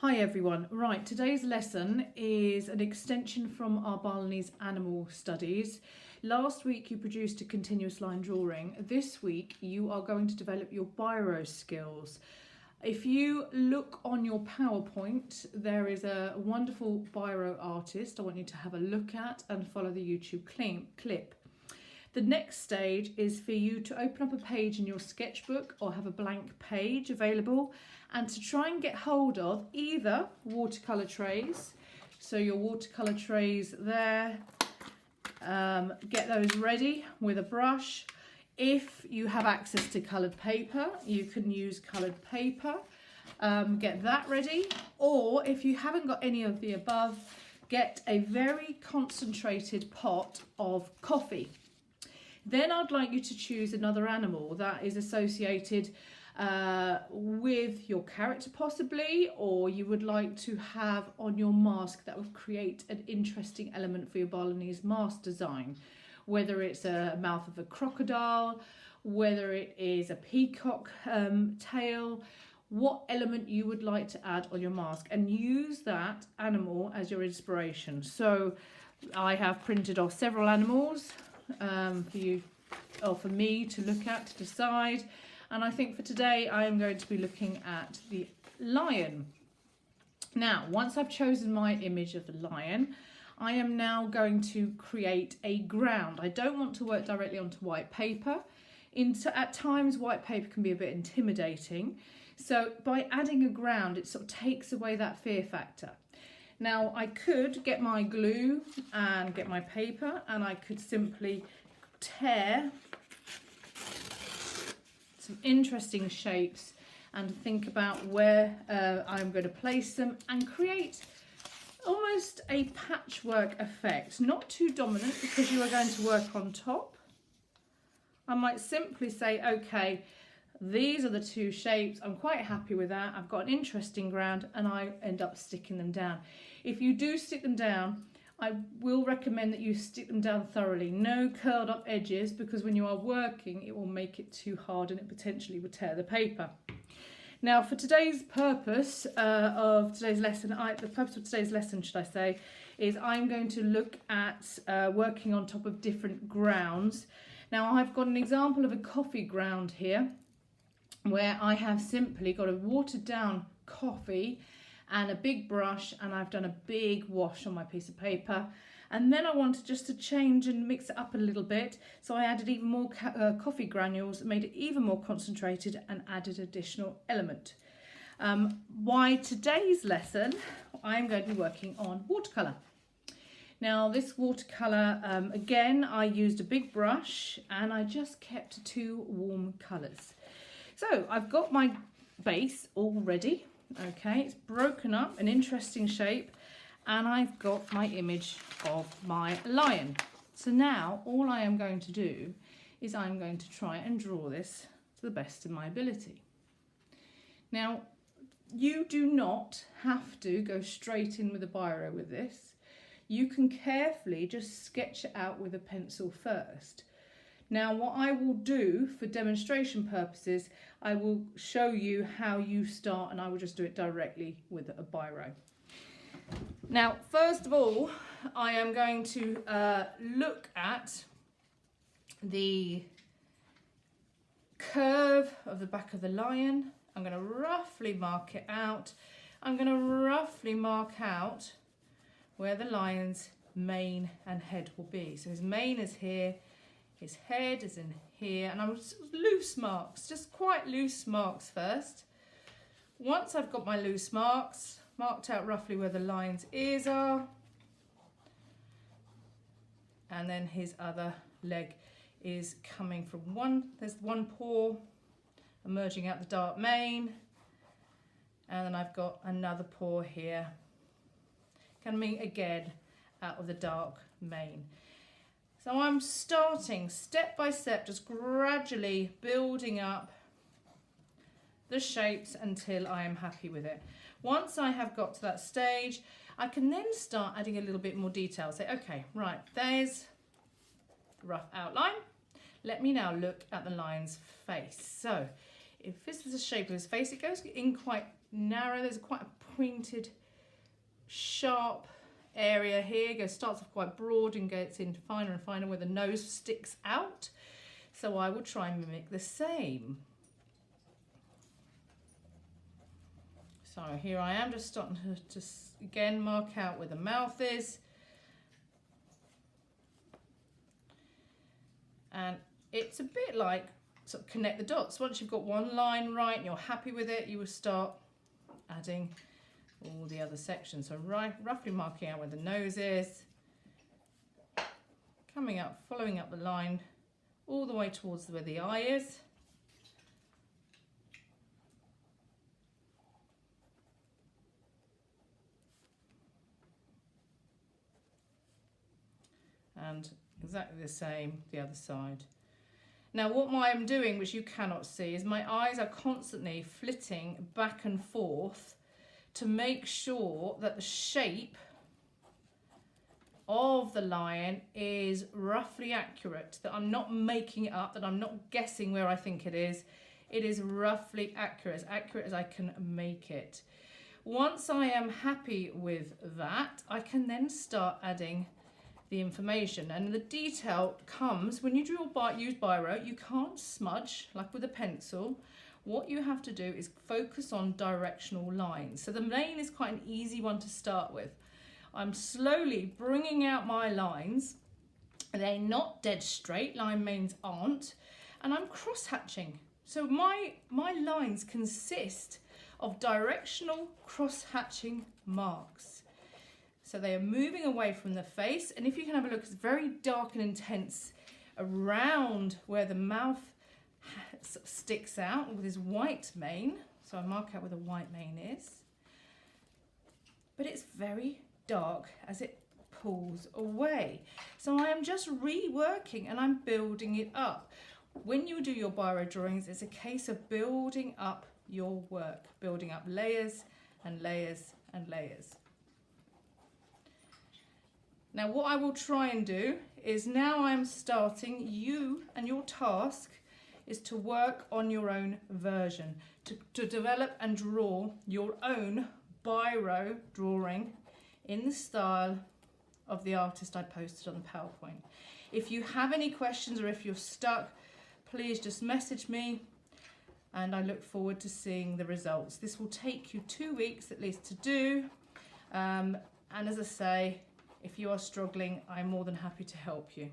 Hi everyone. Right, today's lesson is an extension from our Balinese animal studies. Last week you produced a continuous line drawing. This week you are going to develop your Biro skills. If you look on your PowerPoint, there is a wonderful Biro artist I want you to have a look at and follow the YouTube clip. The next stage is for you to open up a page in your sketchbook or have a blank page available and to try and get hold of either watercolour trays, so your watercolour trays there, get those ready with a brush. If you have access to coloured paper, you can use coloured paper, get that ready, or if you haven't got any of the above, get a very concentrated pot of coffee. Then I'd like you to choose another animal that is associated with your character possibly, or you would like to have on your mask that would create an interesting element for your Balinese mask design. Whether it's a mouth of a crocodile, whether it is a peacock tail, what element you would like to add on your mask, and use that animal as your inspiration. So I have printed off several animals for you or for me to look at to decide, and I think for today I am going to be looking at the lion. Now, once I've chosen my image of the lion, I am now going to create a ground. I don't want to work directly onto white paper. At times white paper can be a bit intimidating, so by adding a ground it sort of takes away that fear factor. Now I could get my glue and get my paper, and I could simply tear some interesting shapes and think about where I'm going to place them and create almost a patchwork effect. Not too dominant because you are going to work on top. I might simply say, okay, these are the two shapes, I'm quite happy with that, I've got an interesting ground, and I end up sticking them down. If you do stick them down, I will recommend that you stick them down thoroughly. No curled up edges, because when you are working it will make it too hard and it potentially would tear the paper. Now for today's purpose of today's lesson, the purpose of today's lesson should I say, is I'm going to look at working on top of different grounds. Now I've got an example of a coffee ground here, where I have simply got a watered down coffee and a big brush, and I've done a big wash on my piece of paper, and then I wanted just to change and mix it up a little bit, so I added even more coffee granules, made it even more concentrated, and added additional element. Why today's lesson I'm going to be working on watercolour. Now this watercolour, again I used a big brush and I just kept two warm colours. So I've got my base all ready, okay, it's broken up, an interesting shape, and I've got my image of my lion. So now all I am going to do is I'm going to try and draw this to the best of my ability. Now you do not have to go straight in with a biro with this. You can carefully just sketch it out with a pencil first. Now what I will do for demonstration purposes, I will show you how you start, and I will just do it directly with a biro. Now first of all, I am going to look at the curve of the back of the lion. I'm going to roughly mark it out. I'm going to roughly mark out where the lion's mane and head will be. So his mane is here, his head is in here, and I'm just loose marks, just quite loose marks first. Once I've got my loose marks, marked out roughly where the lion's ears are, and then his other leg is coming from there's one paw emerging out the dark mane, and then I've got another paw here coming again out of the dark mane. So I'm starting step by step, just gradually building up the shapes until I am happy with it. Once I have got to that stage, I can then start adding a little bit more detail. Say, okay, right, there's the rough outline. Let me now look at the lion's face. So if this is the shape of his face, it goes in quite narrow. There's quite a pointed, sharp area here. Starts off quite broad and gets in finer and finer where the nose sticks out. So I will try and mimic the same. So here I am, just starting to just again mark out where the mouth is. And it's a bit like sort of connect the dots. Once you've got one line right and you're happy with it, you will start adding all the other sections. So roughly marking out where the nose is, coming up, following up the line all the way towards where the eye is. And exactly the same the other side. Now what I'm doing, which you cannot see, is my eyes are constantly flitting back and forth to make sure that the shape of the lion is roughly accurate, that I'm not making it up, that I'm not guessing where I think it is. It is roughly accurate as I can make it. Once I am happy with that, I can then start adding the information, and the detail comes when you use Biro. You can't smudge like with a pencil. What you have to do is focus on directional lines. So the mane is quite an easy one to start with. I'm slowly bringing out my lines. They're not dead straight, line manes aren't, and I'm cross hatching. So my lines consist of directional cross hatching marks. So they are moving away from the face, and if you can have a look, it's very dark and intense around where the mouth sticks out with his white mane. So I mark out where the white mane is. But it's very dark as it pulls away. So I am just reworking and I'm building it up. When you do your Biro drawings, it's a case of building up your work, building up layers and layers and layers. Now what I will try and do is, now I'm starting, you and your task is to work on your own version, to develop and draw your own Biro drawing in the style of the artist I posted on the PowerPoint. If you have any questions or if you're stuck, please just message me and I look forward to seeing the results. This will take you 2 weeks at least to do, and as I say, if you are struggling, I'm more than happy to help you.